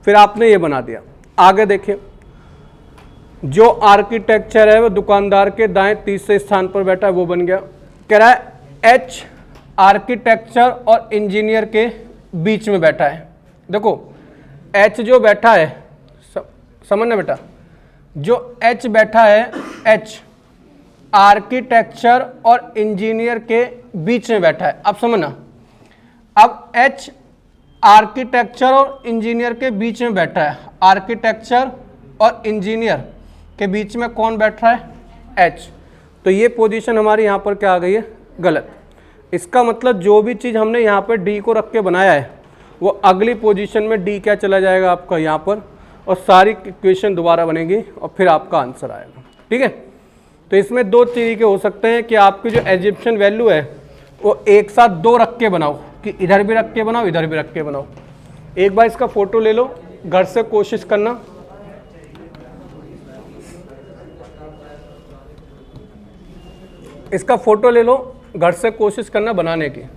फिर आपने ये बना दिया। आगे देखिए, जो आर्किटेक्चर है वह दुकानदार के दाएं तीसरे स्थान पर बैठा है, वो बन गया। कह रहा है एच आर्किटेक्चर और इंजीनियर के बीच में बैठा है। देखो एच जो बैठा है, समझना बेटा, जो एच बैठा है, एच आर्किटेक्चर और इंजीनियर के बीच में बैठा है। अब समझना, अब एच आर्किटेक्चर और इंजीनियर के बीच में बैठा है, आर्किटेक्चर और इंजीनियर के बीच में कौन बैठ रहा है, एच। तो ये पोजीशन हमारी यहाँ पर क्या आ गई है, गलत। इसका मतलब जो भी चीज़ हमने यहाँ पर डी को रख के बनाया है वो अगली पोजीशन में डी क्या चला जाएगा आपका यहाँ पर, और सारी इक्वेशन दोबारा बनेगी और फिर आपका आंसर आएगा। ठीक है, तो इसमें दो तरीके हो सकते हैं कि आपकी जो एजिप्शियन वैल्यू है वो एक साथ दो रख के बनाओ, कि इधर भी रख के बनाओ इधर भी रख के बनाओ। एक बार इसका फोटो ले लो, घर से कोशिश करना। इसका फोटो ले लो, घर से कोशिश करना बनाने की।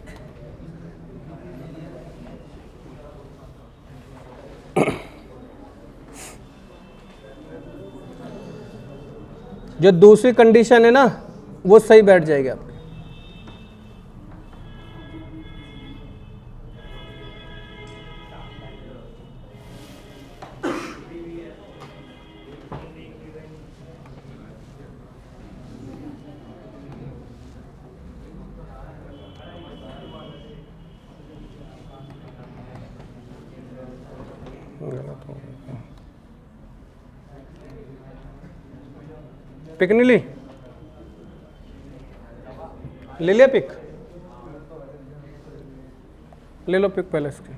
जो दूसरी कंडीशन है ना वो सही बैठ जाएगी आपकी। पिक नहीं ली, ले लिया पिक, ले लो पिक पहले इसकी।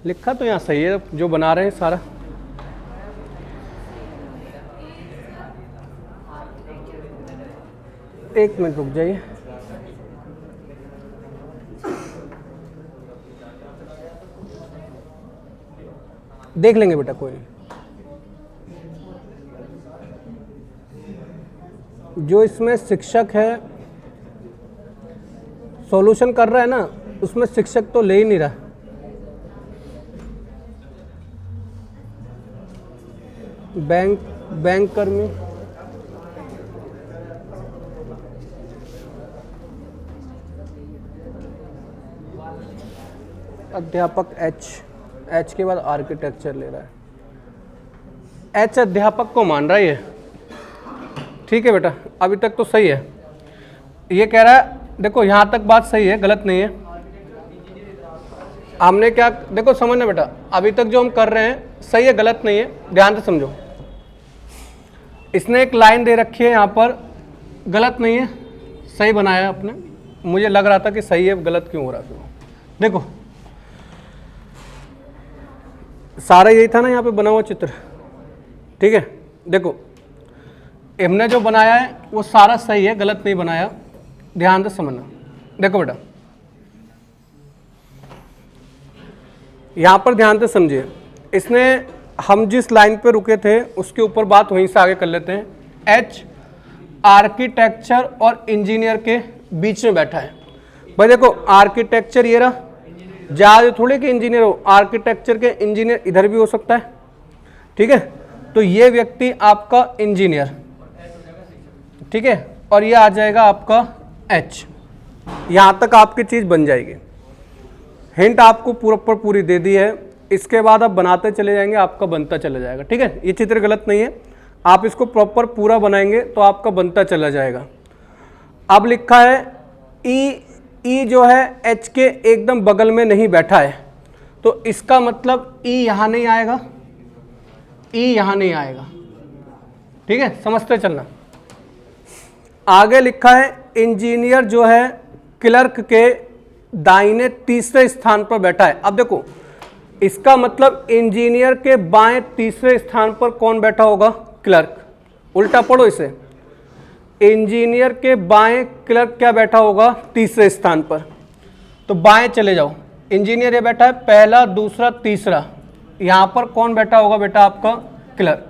लिखा तो यहाँ सही है जो बना रहे हैं सारा। एक मिनट रुक जाइए। देख लेंगे बेटा, कोई नहीं। जो इसमें शिक्षक है सॉल्यूशन कर रहा है ना, उसमें शिक्षक तो ले ही नहीं रहा। बैंक कर्मी, अध्यापक एच के बाद आर्किटेक्चर ले रहा है। एच अध्यापक को मान रहा है ये। ठीक है बेटा, अभी तक तो सही है। ये कह रहा है, देखो यहाँ तक बात सही है, गलत नहीं है। हमने क्या, देखो समझना बेटा, अभी तक जो हम कर रहे हैं सही है, गलत नहीं है, ध्यान से समझो। इसने एक लाइन दे रखी है यहाँ पर, गलत नहीं है, सही बनाया है आपने। मुझे लग रहा था कि सही है, गलत क्यों हो रहा है। देखो सारा यही था ना यहाँ पे बना हुआ चित्र। ठीक है, देखो हमने जो बनाया है वो सारा सही है, गलत नहीं बनाया, ध्यान से समझना। देखो बेटा यहाँ पर ध्यान से समझिए, इसने हम जिस लाइन पे रुके थे उसके ऊपर बात वहीं से आगे कर लेते हैं। एच आर्किटेक्चर और इंजीनियर के बीच में बैठा है। भाई देखो आर्किटेक्चर ये रहा, ज़्यादा थोड़े कि इंजीनियर हो, आर्किटेक्चर के इंजीनियर इधर भी हो सकता है। ठीक है, तो ये व्यक्ति आपका इंजीनियर, ठीक है, और ये आ जाएगा आपका एच। यहाँ तक आपकी चीज़ बन जाएगी। हिंट आपको पूरी दे दी है, इसके बाद आप बनाते चले जाएंगे, आपका बनता चला जाएगा। ठीक है, ये चित्र गलत नहीं है, आप इसको प्रॉपर पूरा बनाएंगे तो आपका बनता चला जाएगा। अब लिखा है ई जो है एच के एकदम बगल में नहीं बैठा है, तो इसका मतलब ई यहाँ नहीं आएगा, ई यहाँ नहीं आएगा। ठीक है, समझते चलना। आगे लिखा है इंजीनियर जो है क्लर्क के दाहिने तीसरे स्थान पर बैठा है। अब देखो इसका मतलब इंजीनियर के बाएं तीसरे स्थान पर कौन बैठा होगा? क्लर्क। उल्टा पढ़ो इसे, इंजीनियर के बाएं क्लर्क क्या बैठा होगा? तीसरे स्थान पर। तो बाएं चले जाओ, इंजीनियर ये बैठा है पहला, दूसरा, तीसरा, यहां पर कौन बैठा होगा बेटा? आपका क्लर्क।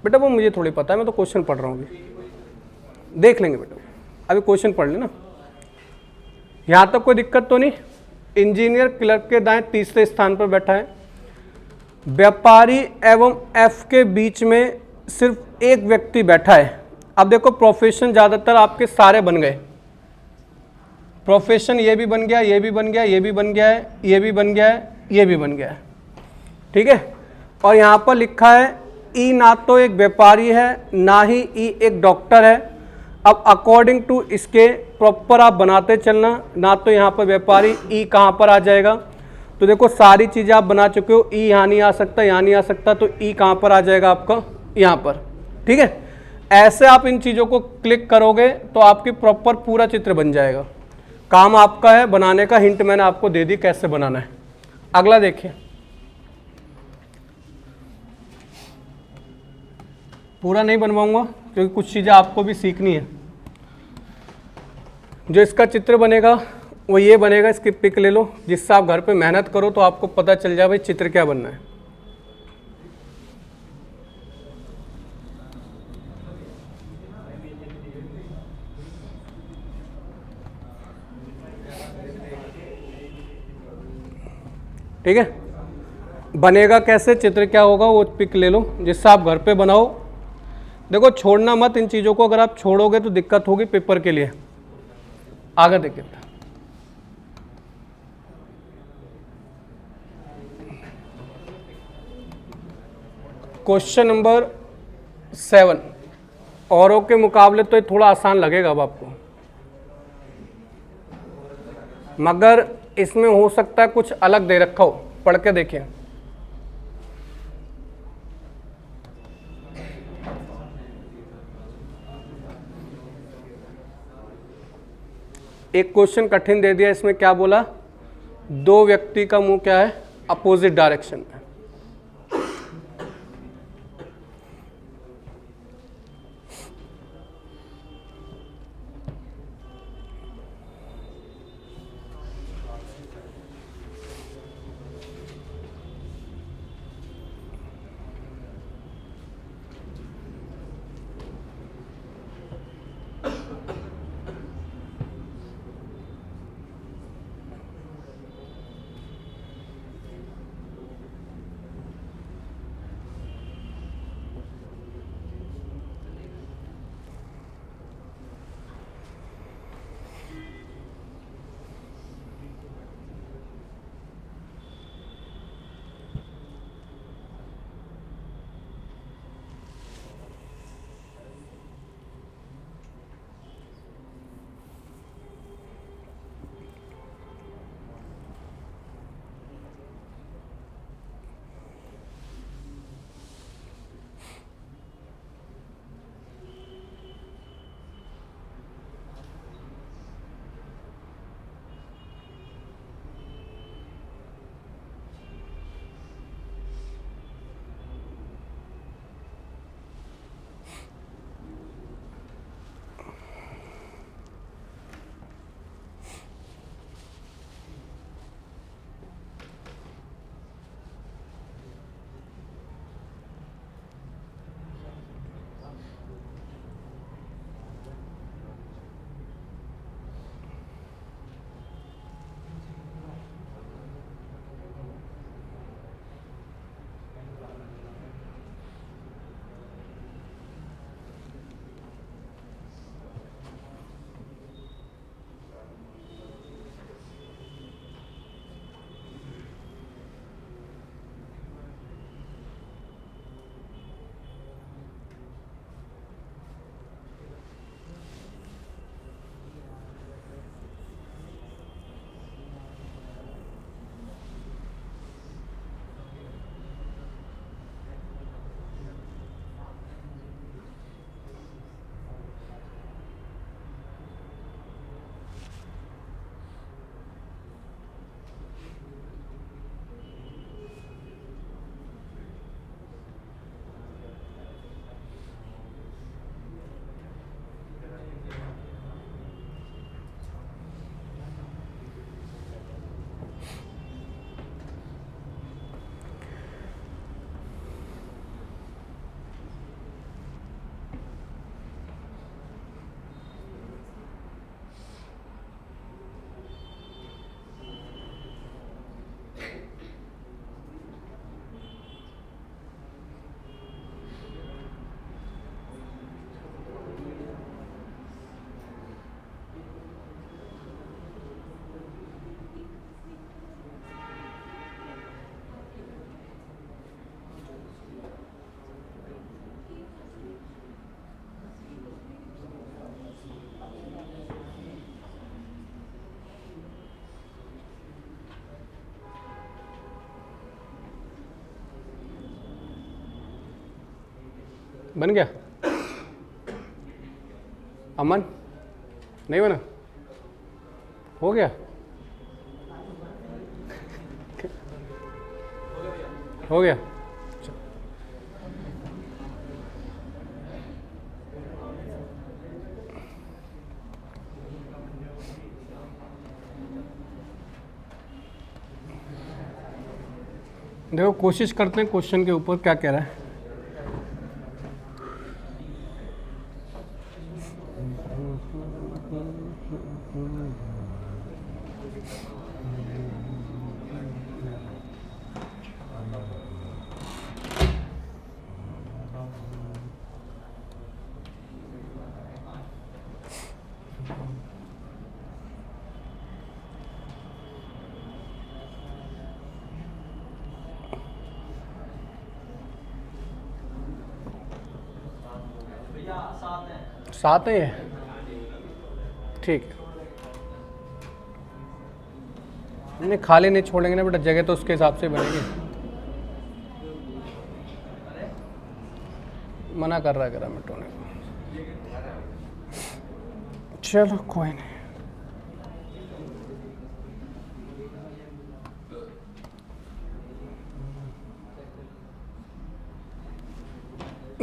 बेटा वो मुझे थोड़ी पता है, मैं तो क्वेश्चन पढ़ रहा हूँ, देख लेंगे बेटा, अभी क्वेश्चन पढ़ लेना। यहां तक कोई दिक्कत तो नहीं? इंजीनियर क्लर्क के दाएं तीसरे स्थान पर बैठा है। व्यापारी एवं एफ के बीच में सिर्फ एक व्यक्ति बैठा है। अब देखो प्रोफेशन ज़्यादातर आपके सारे बन गए, प्रोफेशन ये भी बन गया, ये भी बन गया, ये भी बन गया है, ये भी बन गया है, ये भी बन गया है। ठीक है, और यहाँ पर लिखा है ई ना तो एक व्यापारी है ना ही ई एक डॉक्टर है। अब अकॉर्डिंग टू इसके प्रॉपर आप बनाते चलना, ना तो यहाँ पर व्यापारी ई कहाँ पर आ जाएगा। तो देखो सारी चीज़ें आप बना चुके हो, ई यहाँ नहीं आ सकता, यहाँ नहीं आ सकता, तो ई कहाँ पर आ जाएगा आपका, यहाँ पर। ठीक है, ऐसे आप इन चीज़ों को क्लिक करोगे तो आपकी प्रॉपर पूरा चित्र बन जाएगा। काम आपका है बनाने का, हिंट मैंने आपको दे दी कैसे बनाना है। अगला देखिए, पूरा नहीं बनवाऊंगा क्योंकि कुछ चीज़ें आपको भी सीखनी है। जो इसका चित्र बनेगा वो ये बनेगा, इसकी पिक ले लो, जिससे आप घर पे मेहनत करो तो आपको पता चल जाए भाई चित्र क्या बनना है। ठीक है, बनेगा कैसे, चित्र क्या होगा वो पिक ले लो, जिससे आप घर पे बनाओ। देखो छोड़ना मत इन चीज़ों को, अगर आप छोड़ोगे तो दिक्कत होगी पेपर के लिए। आगे देखिए, क्वेश्चन नंबर 7। औरों के मुकाबले तो ये थोड़ा आसान लगेगा अब आपको, मगर इसमें हो सकता है कुछ अलग दे रखा हो। पढ़ के देखिए, एक क्वेश्चन कठिन दे दिया, इसमें क्या बोला, दो व्यक्ति का मुंह क्या है, अपोजिट डायरेक्शन में। बन गया? अमन नहीं बना? हो गया? हो गया। देखो कोशिश करते हैं क्वेश्चन के ऊपर क्या कह रहा है। सात है ये, ठीक है। नहीं खाली नहीं छोड़ेंगे ना बेटा, जगह तो उसके हिसाब से बनेगी। मना कर रहा है करा मिटोने को। चलो कोई नहीं।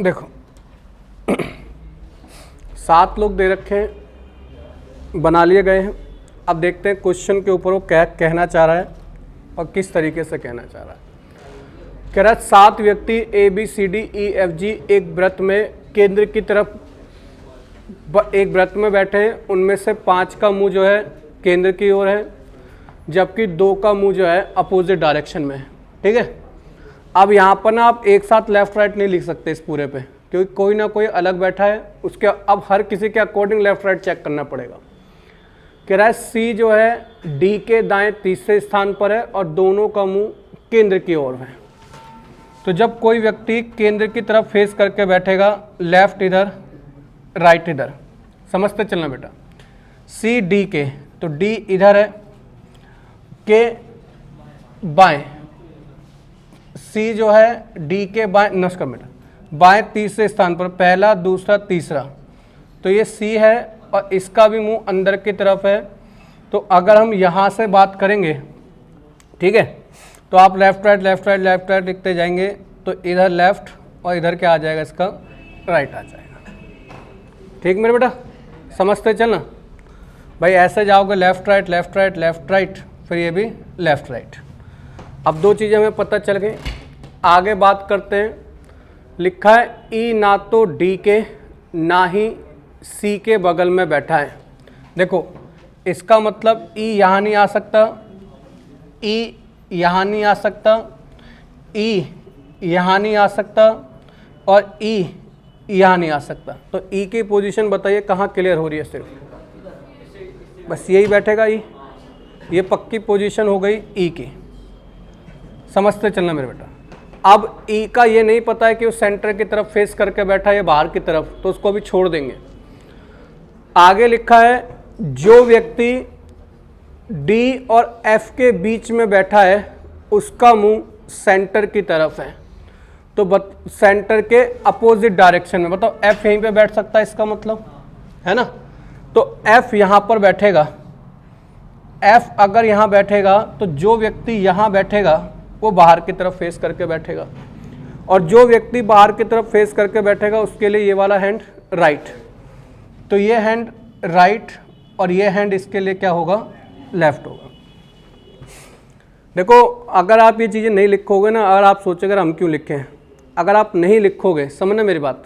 देखो 7 लोग दे रखे हैं, बना लिए गए हैं। अब देखते हैं क्वेश्चन के ऊपर वो क्या कहना चाह रहा है और किस तरीके से कहना चाह रहा है। कह रहा है 7 व्यक्ति ABCDEFG एक व्रत में केंद्र की तरफ एक व्रत में बैठे हैं। उनमें से 5 का मुंह जो है केंद्र की ओर है, जबकि 2 का मुंह जो है अपोजिट डायरेक्शन में है। ठीक है। अब यहाँ पर ना आप एक साथ लेफ्ट राइट नहीं लिख सकते इस पूरे पे, क्योंकि कोई ना कोई अलग बैठा है। उसके अब हर किसी के अकॉर्डिंग लेफ्ट राइट चेक करना पड़ेगा। कह रहा है C जो है D के दाएं तीसरे स्थान पर है और दोनों का मुंह केंद्र की ओर है। तो जब कोई व्यक्ति केंद्र की तरफ फेस करके बैठेगा, लेफ्ट इधर राइट इधर, समझते चलना बेटा। C D के, तो D इधर है, के बाएं, C जो है D के बाएं, नमस्कार बेटा, बाएं तीसरे स्थान पर, पहला दूसरा तीसरा, तो ये C है और इसका भी मुंह अंदर की तरफ है। तो अगर हम यहाँ से बात करेंगे, ठीक है, तो आप लेफ्ट राइट लिखते जाएंगे, तो इधर लेफ्ट और इधर क्या आ जाएगा, इसका राइट आ जाएगा। ठीक मेरे बेटा, समझते चलना भाई। ऐसे जाओगे लेफ्ट राइट, फिर ये भी लेफ्ट राइट। अब 2 चीज़ें हमें पता चल गई। आगे बात करते हैं। लिखा है E ना तो D के ना ही C के बगल में बैठा है। देखो इसका मतलब E यहाँ नहीं आ सकता, E यहाँ नहीं आ सकता, E यहाँ नहीं आ सकता और E यहाँ नहीं आ सकता। तो E की पोजीशन बताइए कहाँ क्लियर हो रही है? सिर्फ बस यही बैठेगा E। ये पक्की पोजीशन हो गई E की। समझते चलना मेरे बेटा। अब E का ये नहीं पता है कि वो सेंटर की तरफ फेस करके बैठा है या बाहर की तरफ, तो उसको भी छोड़ देंगे। आगे लिखा है जो व्यक्ति D और F के बीच में बैठा है उसका मुंह सेंटर की तरफ है। तो सेंटर के अपोजिट डायरेक्शन में। बताओ F यहीं पे बैठ सकता है, इसका मतलब है ना। तो F यहाँ पर बैठेगा, F अगर यहाँ बैठेगा तो जो व्यक्ति यहाँ बैठेगा वो बाहर की तरफ फेस करके बैठेगा, और जो व्यक्ति बाहर की तरफ फेस करके बैठेगा उसके लिए ये वाला हैंड राइट। तो ये हैंड राइट और ये हैंड इसके लिए क्या होगा, लेफ्ट होगा। देखो अगर आप ये चीज़ें नहीं लिखोगे ना, अगर आप सोचोगे हम क्यों लिखें, अगर आप नहीं लिखोगे, समझना मेरी बात,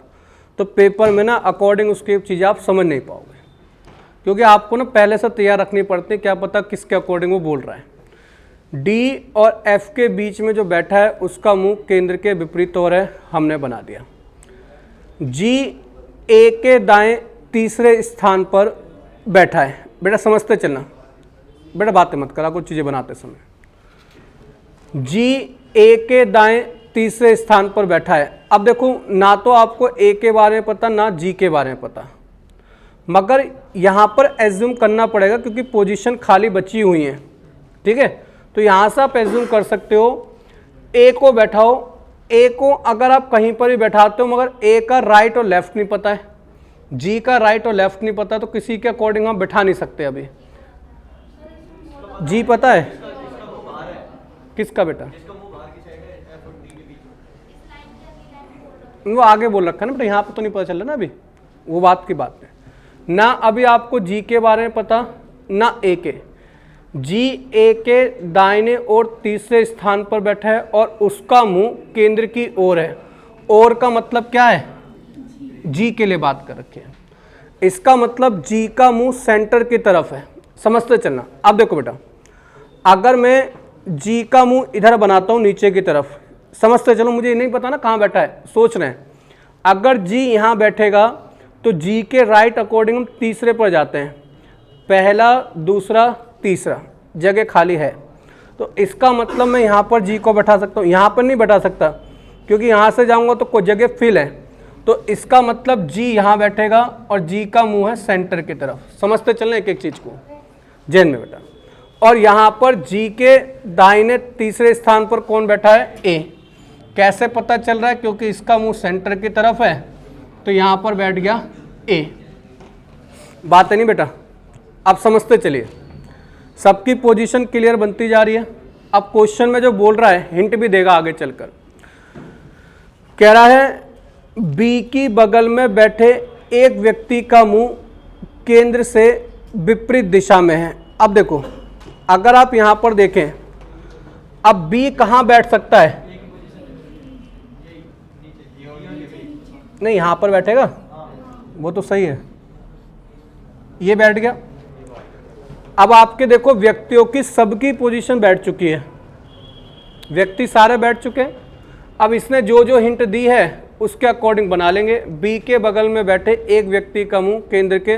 तो पेपर में ना अकॉर्डिंग उसकी चीज़ें आप समझ नहीं पाओगे, क्योंकि आपको ना पहले से तैयार रखनी पड़ती है, क्या पता किसके अकॉर्डिंग वो बोल रहा है। D और F के बीच में जो बैठा है उसका मुंह केंद्र के विपरीत हो रहा है, हमने बना दिया। G A के दाएं तीसरे स्थान पर बैठा है। बेटा समझते चलना बेटा, बातें मत करा कुछ चीज़ें बनाते समय। G A के दाएं तीसरे स्थान पर बैठा है। अब देखो ना तो आपको A के बारे में पता ना G के बारे में पता, मगर यहाँ पर एज्यूम करना पड़ेगा क्योंकि पोजीशन खाली बची हुई है। ठीक है, तो यहाँ से आप एज्यूम कर सकते हो A को बैठाओ ए को अगर आप कहीं पर भी बैठाते हो मगर ए का राइट और लेफ्ट नहीं पता है, जी का राइट और लेफ्ट नहीं पता, तो किसी के अकॉर्डिंग हम बैठा नहीं सकते। अभी जी पता है किसका बेटा, वो आगे बोल रखा है ना बेटा, यहाँ पर तो नहीं पता चल रहा ना अभी, वो बात की बात है ना। अभी आपको जी के बारे में पता ना ए के, जी ए के दाहिने और तीसरे स्थान पर बैठा है और उसका मुंह केंद्र की ओर है। और का मतलब क्या है, जी के लिए बात कर रखी है, इसका मतलब जी का मुंह सेंटर की तरफ है। समझते चलना। अब देखो बेटा, अगर मैं जी का मुंह इधर बनाता हूँ नीचे की तरफ, समझते चलो, मुझे नहीं पता ना कहाँ बैठा है, सोच रहे हैं। अगर जी यहाँ बैठेगा तो जी के राइट अकॉर्डिंग हम तीसरे पर जाते हैं, पहला दूसरा तीसरा जगह खाली है, तो इसका मतलब मैं यहाँ पर जी को बैठा सकता हूँ। यहाँ पर नहीं बैठा सकता क्योंकि यहाँ से जाऊँगा तो कोई जगह फिल है, तो इसका मतलब जी यहाँ बैठेगा और जी का मुंह है सेंटर की तरफ। समझते चलना एक एक चीज़ को जैन में बेटा। और यहाँ पर जी के दाहिने तीसरे स्थान पर कौन बैठा है, ए। कैसे पता चल रहा है, क्योंकि इसका मुंह सेंटर की तरफ है तो यहाँ पर बैठ गया ए। बात है नहीं बेटा, अब समझते चलिए, सबकी पोजीशन क्लियर बनती जा रही है। अब क्वेश्चन में जो बोल रहा है हिंट भी देगा आगे चलकर। कह रहा है बी की बगल में बैठे एक व्यक्ति का मुंह केंद्र से विपरीत दिशा में है। अब देखो, अगर आप यहां पर देखें, अब बी कहां बैठ सकता है, नहीं यहां पर बैठेगा, वो तो सही है, ये बैठ गया। अब आपके देखो व्यक्तियों की सबकी पोजीशन बैठ चुकी है, व्यक्ति सारे बैठ चुके हैं। अब इसने जो जो हिंट दी है उसके अकॉर्डिंग बना लेंगे। बी के बगल में बैठे एक व्यक्ति का मुंह केंद्र के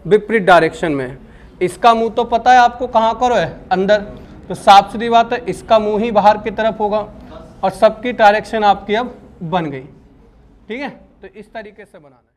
विपरीत डायरेक्शन में है, इसका मुंह तो पता है आपको कहाँ करो है, अंदर, तो साफ सीधी बात है इसका मुंह ही बाहर की तरफ होगा और सबकी डायरेक्शन आपकी अब बन गई। ठीक है, तो इस तरीके से बनाना है।